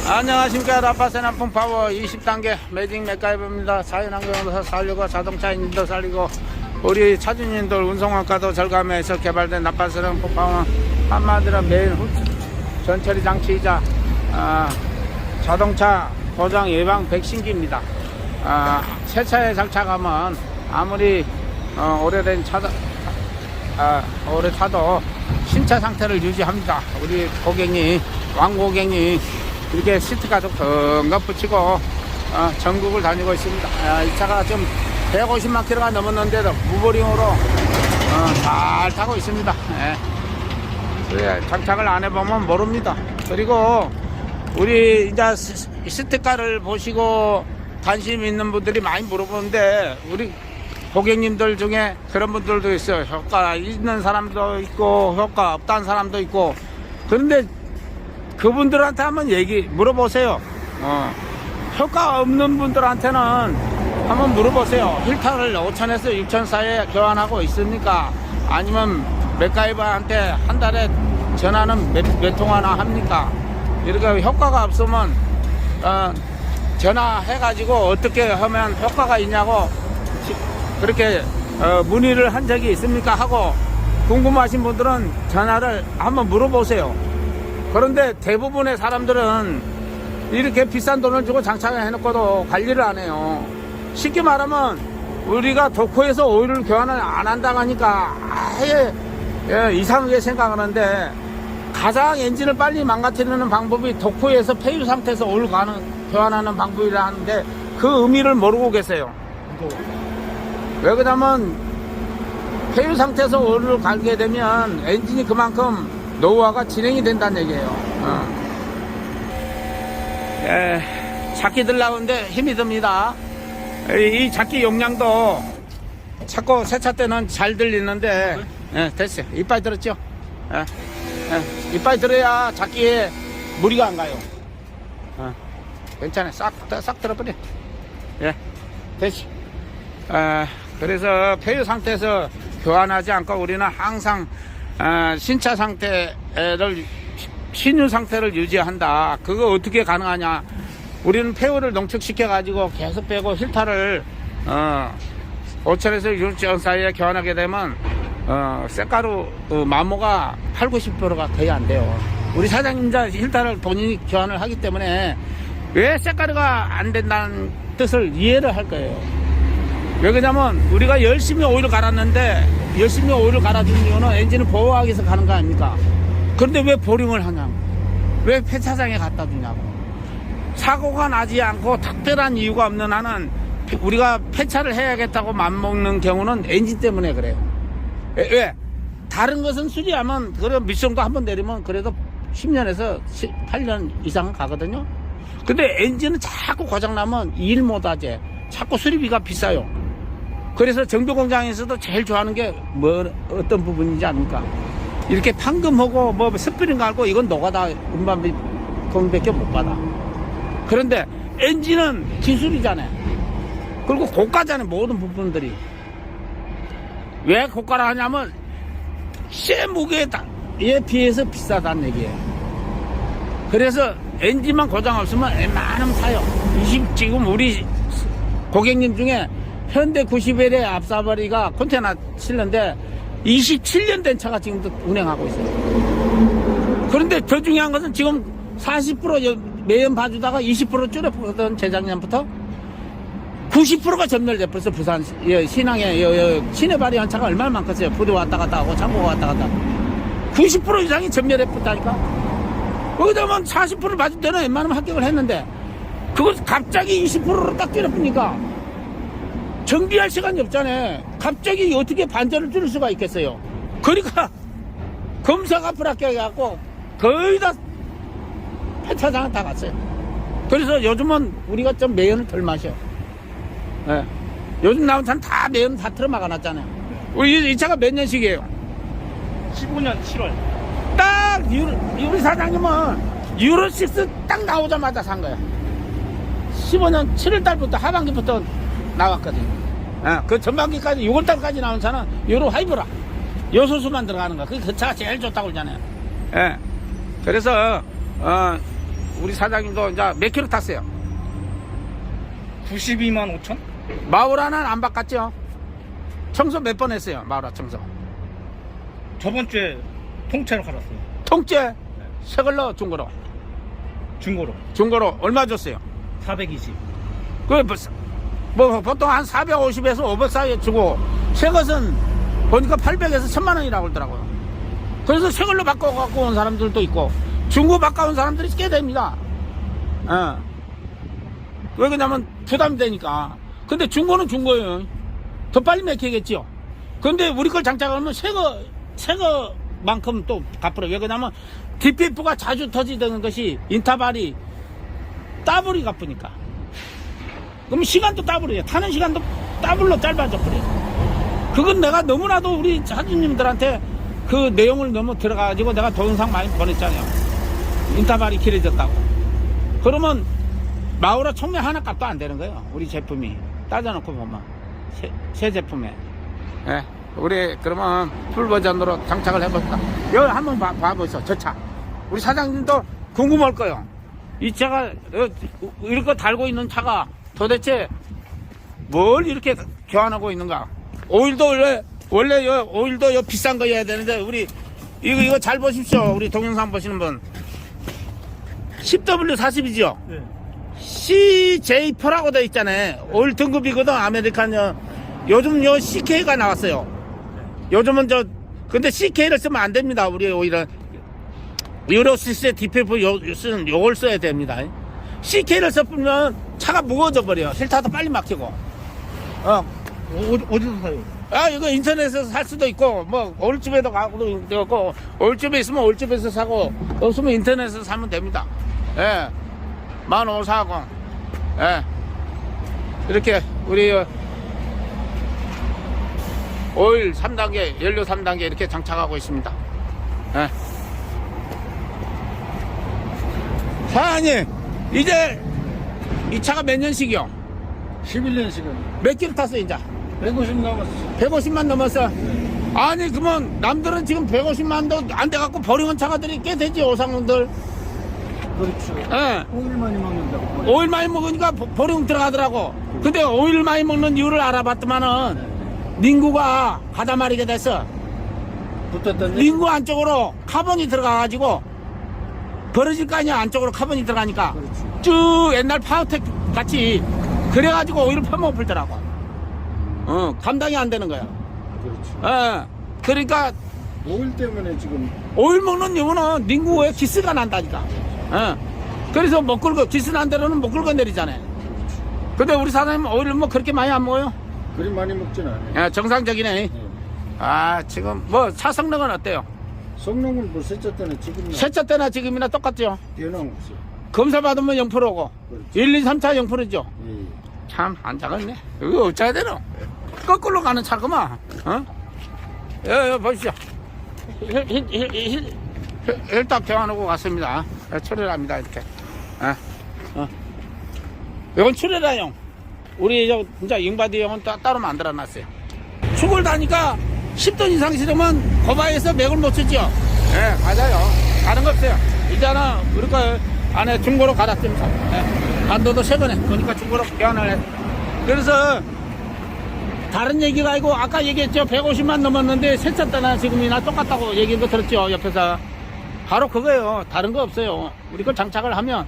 안녕하십니까. 라파세나 풍파워 20단계 매직 맥가이버입니다. 자연환경에서 살리고 자동차 인도 살리고 우리 차주님들 운송원가도 절감해서 개발된 라파세나 풍파워는 한마디로 매일 전처리 장치이자 자동차 고장 예방 백신기입니다. 새 차에 장착하면 아무리 오래된 차도 오래 타도 신차 상태를 유지합니다. 우리 고객님 왕고객님 이렇게 시트가 좀 덩가 붙이고 전국을 다니고 있습니다. 이 차가 좀 150만 킬로가 넘었는데도 무보링으로 잘 타고 있습니다. 장착을 안 해보면 모릅니다. 그리고 우리 이제 스티커를 보시고 관심 있는 분들이 많이 물어보는데 우리 고객님들 중에 그런 분들도 있어요. 효과 있는 사람도 있고 효과 없다는 사람도 있고. 그런데 그분들한테 한번 물어보세요. 효과 없는 분들한테는 한번 물어보세요. 힐터를 5,000에서 6,000 사이에 교환하고 있습니까? 아니면 맥가이버한테 한 달에 전화는 몇 통화나 합니까? 이렇게 효과가 없으면 전화해가지고 어떻게 하면 효과가 있냐고 그렇게 문의를 한 적이 있습니까? 하고 궁금하신 분들은 전화를 한번 물어보세요. 그런데 대부분의 사람들은 이렇게 비싼 돈을 주고 장착을 해놓고도 관리를 안 해요. 쉽게 말하면 우리가 도코에서 오일을 교환을 안 한다고 하니까 아예 이상하게 생각하는데 가장 엔진을 빨리 망가뜨리는 방법이 도코에서 폐유 상태에서 오일 교환하는 방법이라 하는데 그 의미를 모르고 계세요. 왜 그러냐면 폐유 상태에서 오일을 갈게 되면 엔진이 그만큼 노후화가 진행이 된다는 얘기예요. 잡기 들라는데 힘이 듭니다. 이 잡기 용량도 자꾸 세차 때는 잘 들리는데 됐어요. 이빨 들었죠? 이빨 들어야 잡기에 무리가 안 가요. 괜찮아요. 싹 들어버려. 됐지. 그래서 폐유 상태에서 교환하지 않고 우리는 항상 신차 상태를 신유 상태를 유지한다. 그거 어떻게 가능하냐? 우리는 폐유를 농축시켜 가지고 계속 빼고 힐터를 5,000에서 6,000 사이에 교환하게 되면 쇳가루 마모가 80~90%가 거의 안 돼요. 우리 사장님자 힐터를 본인이 교환을 하기 때문에 왜 쇳가루가 안 된다는 뜻을 이해를 할 거예요. 왜 그러냐면 우리가 열심히 오일을 갈았는데 열심히 오일을 갈아준 이유는 엔진을 보호하기 위해서 가는 거 아닙니까? 그런데 왜 보링을 하냐고, 왜 폐차장에 갖다 주냐고. 사고가 나지 않고 특별한 이유가 없는 한은 우리가 폐차를 해야겠다고 맘먹는 경우는 엔진 때문에 그래요. 왜? 다른 것은 수리하면 그래 미션도 한번 내리면 그래도 10년에서 8년 이상은 가거든요. 근데 엔진은 자꾸 고장나면 일 못하지. 자꾸 수리비가 비싸요. 그래서 정비공장에서도 제일 좋아하는 게 어떤 부분인지 압니까? 이렇게 판금하고 스프링 갈고 이건 노가다 운반비 돈밖에 못 받아. 그런데 엔진은 기술이잖아요. 그리고 고가잖아요. 모든 부분들이. 왜 고가라 하냐면 쇠 무게에 비해서 비싸다는 얘기예요. 그래서 엔진만 고장 없으면 웬만하면 사요. 지금 우리 고객님 중에 현대 91의 앞사버리가 컨테이너 실는데 27년 된 차가 지금도 운행하고 있어요. 그런데 더 중요한 것은 지금 40% 매연 봐주다가 20% 줄였거든. 재작년부터 90%가 전멸돼. 벌써 부산 신항에 시내발이 한 차가 얼마나 많겠어요. 부대 왔다 갔다 하고 창고가 왔다 갔다 하고 90% 이상이 전멸했다니까. 거기다만 40%를 봐줄 때는 웬만하면 합격을 했는데 그걸 갑자기 20%로 딱 줄여보니까 정비할 시간이 없잖아요. 갑자기 어떻게 반전을 줄일 수가 있겠어요. 그러니까 검사가 불합격해갖고 거의 다 폐차장은 다 갔어요. 그래서 요즘은 우리가 좀 매연을 덜 마셔. 요즘 나온 차는 다 매연 다 틀어막아놨잖아요. 우리 이 차가 몇 년식이에요? 15년 7월. 딱 우리 사장님은 유로6 딱 나오자마자 산 거야. 15년 7월달부터 하반기부터 나왔거든요. 그 전반기까지 6월달까지 나온 차는 유로 하이브라 요소수만 들어가는 거. 그 차가 제일 좋다고 그러잖아요. 그래서 우리 사장님도 이제 몇 킬로 탔어요? 92만 5천? 마우라는 안 바꿨죠? 청소 몇 번 했어요? 마우라 청소. 저번 주에 통째로 갈았어요. 통째? 새 걸로 중고로? 중고로. 중고로 얼마 줬어요? 420. 뭐 보통 한 450에서 500 사이에 주고 새 것은 보니까 800에서 1000만 원이라고 그러더라고요. 그래서 새 걸로 바꿔갖고 온 사람들도 있고 중고 바꿔온 사람들이 꽤 됩니다. 예. 왜 그러냐면 부담이 되니까. 근데 중고는 중고예요. 더 빨리 맥히겠지요. 근데 우리 걸 장착하면 새거만큼 또 갚으라. 왜 그러냐면 DPF가 자주 터지는 것이 인터벌이 더블이 갚으니까. 그럼 시간도 더블이에요. 타는 시간도 더블로 짧아져 버려요. 그건 내가 너무나도 우리 사장님들한테 그 내용을 너무 들어가가지고 내가 동영상 많이 보냈잖아요. 인터벌이 길어졌다고. 그러면 마우라 총매 하나 값도 안 되는 거예요. 우리 제품이 따져놓고 보면 새 제품에. 예. 우리 그러면 풀 버전으로 장착을 해볼까? 여기 한번 봐보세요. 저 차. 우리 사장님도 궁금할 거예요. 이 차가 이렇게 달고 있는 차가 도대체 뭘 이렇게 교환하고 있는가? 오일도 원래 오일도 비싼 거 해야 되는데 우리 이거 잘 보십시오. 우리 동영상 보시는 분 10W40이죠? 네. CJ4라고 되어 있잖아요. 오일 등급이거든. 아메리칸 요즘 CK가 나왔어요. 요즘은 근데 CK를 쓰면 안 됩니다. 우리 오일은 유로6의 DPF 쓰는 요걸 써야 됩니다. CK를 쓰면 차가 무거워져 버려요. 실타도 빨리 막히고. 어디서 사요? 이거 인터넷에서 살 수도 있고, 뭐, 오일집에도 가도 되고, 오일집에 있으면 오일집에서 사고, 없으면 인터넷에서 사면 됩니다. 예. 1540. 예. 이렇게, 우리, 오일 3단계, 연료 3단계 이렇게 장착하고 있습니다. 예. 사장님, 이제, 이 차가 몇 년씩이요? 11년씩은 몇 킬로 탔어, 이제? 150 넘었어. 150만 넘었어. 아니 그러면 남들은 지금 150만도 안 돼갖고 버리는 차가들이 꽤 되지. 오상놈들. 그렇죠. 예. 오일 많이 먹는다고. 오일 많이 먹으니까 버리고 들어가더라고. 근데 오일 많이 먹는 이유를 알아봤더만은 링구가 가다 말이게 됐어. 붙었더니 링구 안쪽으로 카본이 들어가가지고 버려질 거 아니야. 안쪽으로 카본이 들어가니까 그렇지. 쭉 옛날 파워텍 같이 그래가지고 오일을 퍼먹어 불더라고. 감당이 안 되는 거야. 그렇죠. 그러니까 오일 때문에 지금 오일 먹는 이유는 링구에 기스가 난다니까. 그래서 못 긁어, 기스 난 대로는 못 긁어 내리잖아요. 근데 우리 사장님 오일을 뭐 그렇게 많이 안 먹어요? 그리 많이 먹진 않아요. 정상적이네. 네. 지금 뭐 차 성능은 어때요? 성능은 뭐 세차 때는 지금 세차 때나 지금이나 똑같죠? 변함 없어요. 검사 받으면 0%고, 그렇죠. 1, 2, 3차 0%죠? 예. 참, 안 작았네. 이거 어쩌야 되노? 거꾸로 가는 차구만. 여기 보십시오. 힐탑 교환하고 갔습니다. 출혈합니다, 이렇게. 이건 출혈아용. 우리 진짜 잉바디 용은 따로 만들어 놨어요. 축을 다니까 10돈 이상 실으면 거바에서 맥을 못 치죠. 예, 맞아요. 다른 거 없어요. 이제는 우리 거 안에 중고로 갈았습니다. 반도도 최근에 보니까 중고로 교환을 해. 그래서 다른 얘기가 아니고 아까 얘기했죠. 150만 넘었는데 세차 때나 지금이나 똑같다고 얘기한 거 들었죠. 옆에서. 바로 그거예요. 다른 거 없어요. 우리 걸 장착을 하면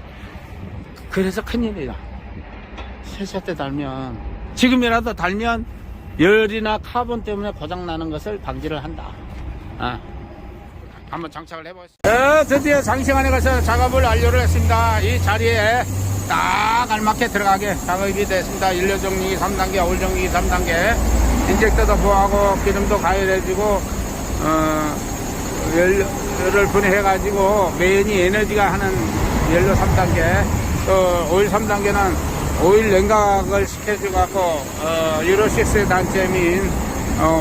그래서 큰일이다. 세차 때 달면 지금이라도 달면 열이나 카본 때문에 고장나는 것을 방지를 한다. 한번 장착을 해보겠습니다. 드디어 장시간에 가서 작업을 완료를 했습니다. 이 자리에 딱 알맞게 들어가게 작업이 됐습니다. 연료 정리기 3단계, 오일 정리기 3단계, 인젝터도 보호하고 기름도 가열해주고 연료를 분해해가지고 메인이 에너지가 하는 연료 3단계, 또 오일 3단계는 오일 냉각을 시켜주고 유로6 단점인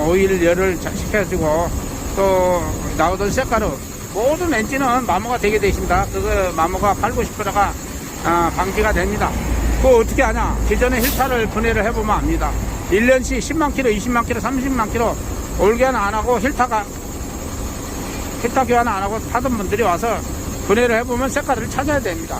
오일 열을 시켜주고 또 나오던 쇳가루 모든 엔진은 마모가 되게 되어 있습니다. 그거 마모가 80~90%가 방지가 됩니다. 그거 어떻게 하냐? 기존에 힐타를 분해를 해보면 압니다. 1년씩 10만 킬로, 20만 킬로, 30만 킬로 오일 교환 안 하고 힐타 교환 안 하고 타던 분들이 와서 분해를 해보면 쇳가루를 찾아야 됩니다.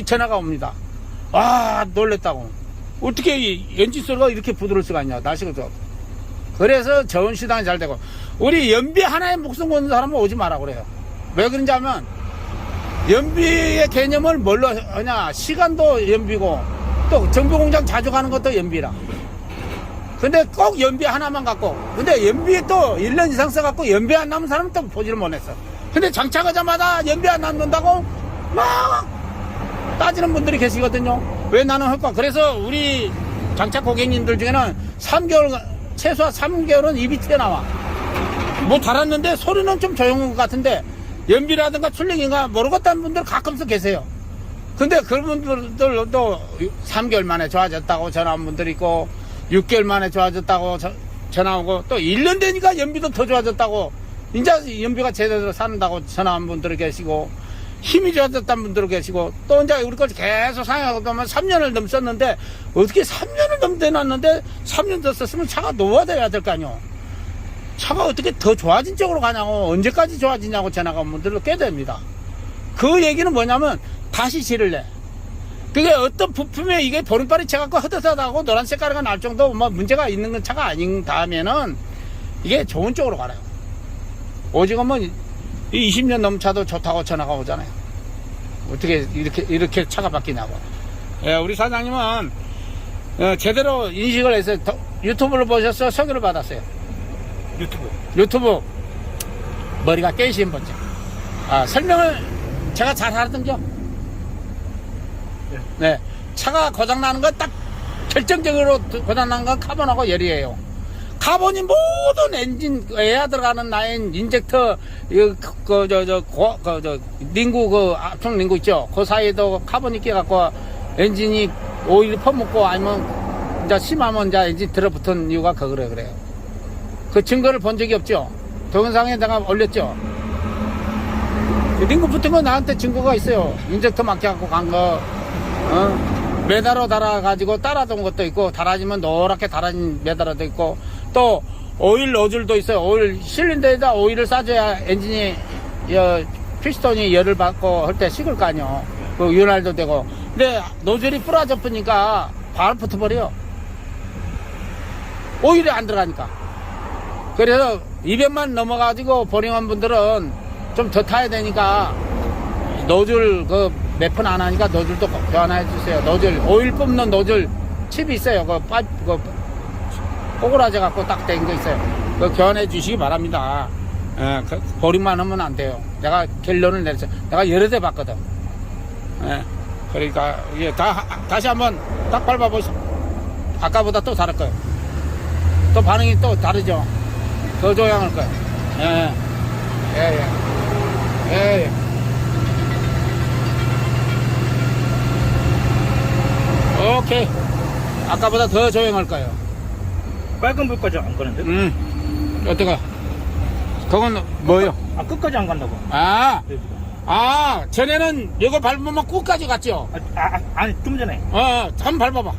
분들이 전화가 옵니다. 와, 놀랬다고. 어떻게 이 엔진 소리가 이렇게 부드러울 수가 있냐. 날씨가 좋아. 그래서 저온 시당이 잘 되고, 우리 연비 하나에 목숨 거는 사람은 오지 마라 그래요. 왜 그런지 하면, 연비의 개념을 뭘로 하냐. 시간도 연비고, 또 정비공장 자주 가는 것도 연비라. 근데 꼭 연비 하나만 갖고, 근데 연비 또 1년 이상 써갖고 연비 안 남은 사람은 또 보지를 못했어. 근데 장착하자마자 연비 안 남는다고 막 따지는 분들이 계시거든요. 왜 나는 할까? 그래서 우리 장착 고객님들 중에는 3개월, 최소한 3개월은 입이 튀어나와. 뭐 달았는데 소리는 좀 조용한 것 같은데 연비라든가 출력인가 모르겠다는 분들 가끔씩 계세요. 근데 그런 분들도 3개월 만에 좋아졌다고 전화한 분들이 있고, 6개월 만에 좋아졌다고 전화 오고, 또 1년 되니까 연비도 더 좋아졌다고, 이제 연비가 제대로 산다고 전화한 분들이 계시고, 힘이 좋아졌다는 분들이 계시고, 또 이제 우리 것을 계속 사용하고 보면 3년을 넘었는데, 어떻게 3년을 넘겨놨는데 3년 더 썼으면 차가 노화돼야 될 거 아니요. 차가 어떻게 더 좋아진 쪽으로 가냐고, 언제까지 좋아지냐고 전화가 온 분들도 꽤 됩니다. 그 얘기는 뭐냐면 다시 실을 내. 그게 어떤 부품에 이게 보름발이 쳐갖고 헛헛하다고 노란 색깔이 날 정도 뭐 문제가 있는 건 차가 아닌 다음에는 이게 좋은 쪽으로 가요. 오직은 20년 넘은 차도 좋다고 전화가 오잖아요. 어떻게 이렇게 차가 바뀌냐고. 예, 우리 사장님은 제대로 인식을 해서 유튜브를 보셔서 소개를 받았어요. 유튜브 머리가 깨신 분죠. 설명을 제가 잘 하던겨. 네, 차가 고장나는 건 딱 결정적으로 고장나는 건 카본하고 열이에요. 카본이 모든 엔진 에어 들어가는 라인 인젝터 링구 앞쪽 링구 있죠. 그 사이에도 카본이 끼갖고 엔진이 오일 퍼먹고 아니면 이제 심하면 이제 엔진 들어붙은 이유가 그래요. 그 증거를 본 적이 없죠. 동영상에 내가 올렸죠. 링구 붙은 거 나한테 증거가 있어요. 인젝터 막혀갖고 간 거. 메달로 달아가지고 따라던 것도 있고, 달아지면 노랗게 달아진 메달도 있고, 또 오일 노즐도 있어요. 오일 실린더에다 오일을 싸줘야 엔진이 피스톤이 열을 받고 할 때 식을 거 아니요. 그 윤활도 되고. 근데 노즐이 부러져 버리니까 발 붙어버려요. 오일이 안 들어가니까. 그래서 200만 넘어가지고 보링한 분들은 좀 더 타야 되니까 노즐 그 몇 푼 안 하니까 노즐도 꼭 교환해 주세요. 노즐 오일 뽑는 노즐 칩이 있어요. 그 파이프 그 꼬꾸라져 갖고 딱 된 거 있어요. 그 교환해 주시기 바랍니다. 예, 그 보링만 하면 안 돼요. 내가 결론을 내렸어요. 내가 여러 대 봤거든. 예, 그러니까 이게 다시 한번 딱 밟아보시죠. 아까보다 또 다를 거예요. 또 반응이 또 다르죠. 더 조용할 거예요. 예, 예, 예, 예, 예. 오케이. 아까보다 더 조용할 거예요. 빨간 불까지 안 가는데? 어떡하? 그건 뭐요? 아, 끝까지 안 간다고. 전에는 이거 밟으면 끝까지 갔죠? 아니, 좀 전에. 한번 밟아봐.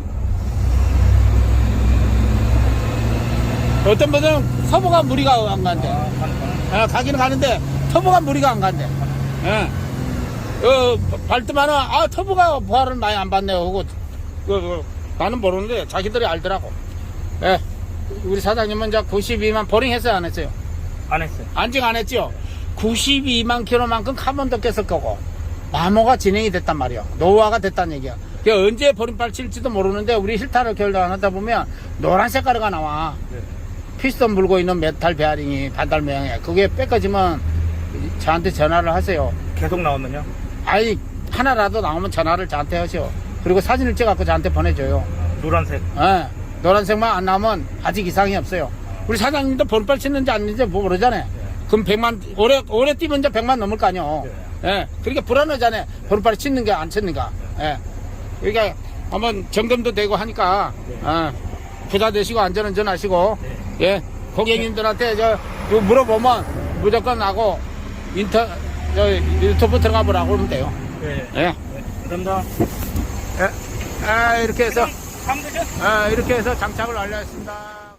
어떤 분은 터보가 무리가 안 간대. 가기는 가는데, 터보가 무리가 안 간대. 밟더만은, 터보가 부하를 많이 안 받네요. 하고, 나는 모르는데, 자기들이 알더라고. 예. 우리 사장님은 이제 92만 보링 했어요, 안 했어요? 안 했어요. 안직 안 했죠? 92만 킬로만큼 카본도 꼈을 거고, 마모가 진행이 됐단 말이야. 노후화가 됐단 얘기야. 그게 언제 보링발 칠지도 모르는데, 우리 실타를 결정하다 보면, 노란 색깔이 나와. 네. 피스톤 물고 있는 메탈 베어링이 반달 모양이야. 그게 뺏겨지면, 저한테 전화를 하세요. 계속 나오면요? 아니, 하나라도 나오면 전화를 저한테 하시오. 그리고 사진을 찍어갖고 저한테 보내줘요. 노란색. 예. 노란색만 안 나오면 아직 이상이 없어요. 우리 사장님도 보름발 치는지 안 치는지 뭐 모르잖아요. 그럼 100만, 오래 뛰면 이제 100만 넘을 거 아니요. 예. 그러니까 불안하잖아요. 보름발이 치는 게 안 치는가. 예. 그러니까 한번 점검도 되고 하니까, 부자 되시고 안전운전 하시고, 예. 고객님들한테 이거 물어보면 무조건 나고 유튜브 들어가 보라고 그러면 돼요. 네. 예. 감사합니다. 예. 이렇게 해서, 다음 되죠? 이렇게 해서 장착을 완료했습니다.